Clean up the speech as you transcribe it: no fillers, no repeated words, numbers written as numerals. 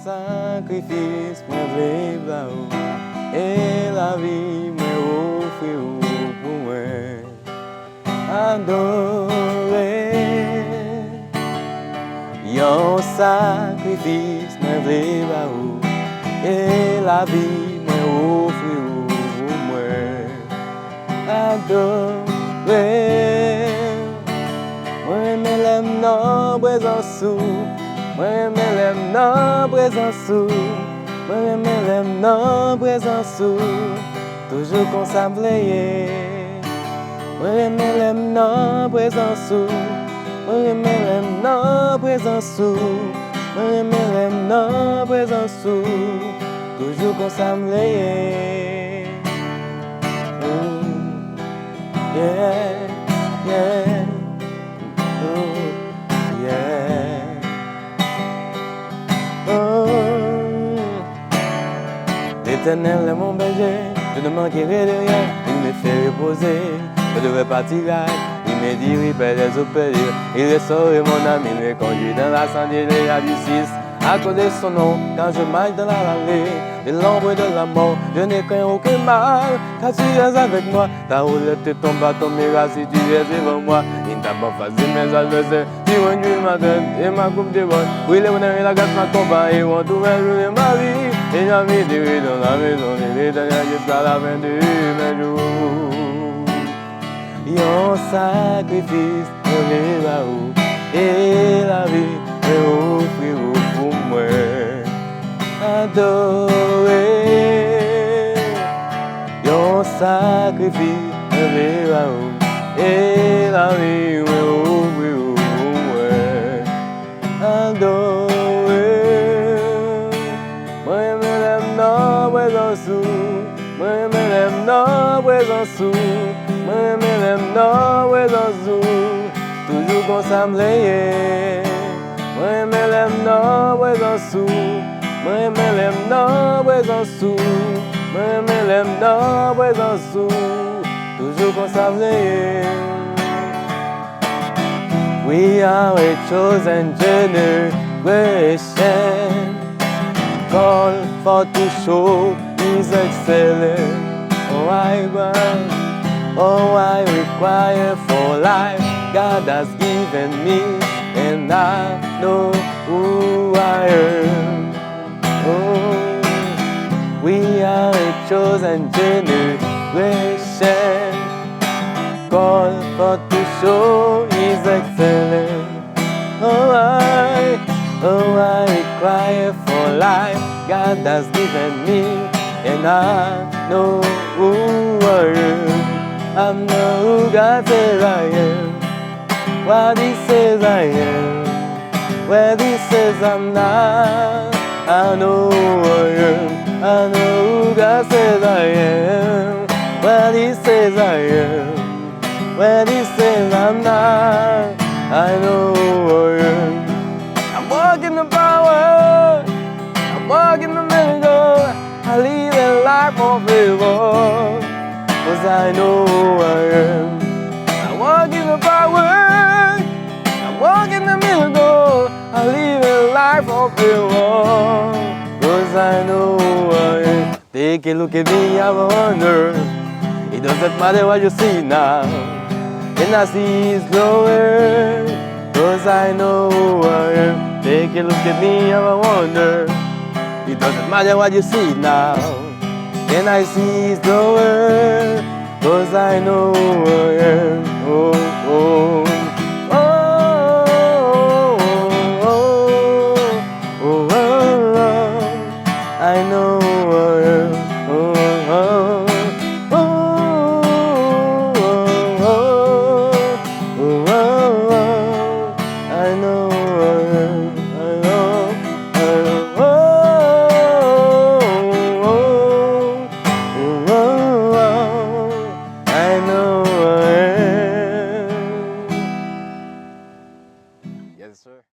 sacrifice, moi vive là-haut. Et la vie me offre pour moi. Adorer. Yon sacrifice, moi vive là-haut. Et la vie me offre pour moi. Adorer. Moi me l'aime non présence. Moi me l'aime non présence. Moi me l'aime non présence. Toujours qu'on s'emblaye. Moi me l'aime non présence. Moi me l'aime non présence. Moi me l'aime non présence. Toujours qu'on s'emblaye. Yeah, yeah. L'Éternel est mon berger, je ne manquerai de rien. Il me fait reposer, je devrais partir. Il me dit oui, père des eaux périlleuses. Il restaure mon âme, il me conduit dans la sentier de la justice. À cause de son nom, quand je marche dans la vallée de l'ombre de la mort, je n'ai craint aucun mal, car tu es avec moi. Ta roulette et ton bâton miracle, si tu es devant moi. Il ne t'a pas facile mes adversaires, tu conduis ma tête et ma coupe de bonne. Oui, les bonheurs et la grâce m'accompagnent, on tout va jouer ma vie. Et j'ai envie de rire dans la maison de l'Éternel jusqu'à la fin de mes jours. Yon sacrifice, me là-haut, et la vie me offre pour moi. Adorer. Yon sacrifice, me là-haut, et la vie me offre pour moi. Adorer. Moi me l'aime non présence. Moi me l'aime non présence. Moi me l'aime non présence. Toujours qu'on s'emblaye. Moi me l'aime non présence. Moi me l'aime non présence. Moi me l'aime non présence. Toujours qu'on s'emblaye. We are a chosen generation, called for to show His excellence. Oh, I want, oh, I require for life. God has given me, and I know who I am. Oh, we are a chosen generation, called for to show His excellence. Oh, I require for life. God has given me, and I know who I am. I know who God says I am. What He says I am. Where He says I'm not. I know who I am. I know who God says I am. What He says I am. Where He says I'm not. I know who I am. I'm walking the power. I'm walking the miracle. I live a life of favor, 'cause I know who I am. I walk in the power, I walk in the miracle. I live a life of favor, 'cause I know who I am. Take a look at me, I wonder. It doesn't matter what you see now, and I see His glory, 'cause I know who I am. Take a look at me, I wonder. It doesn't matter what you see now, and I see His glory, 'cause I know who I am. Oh, oh.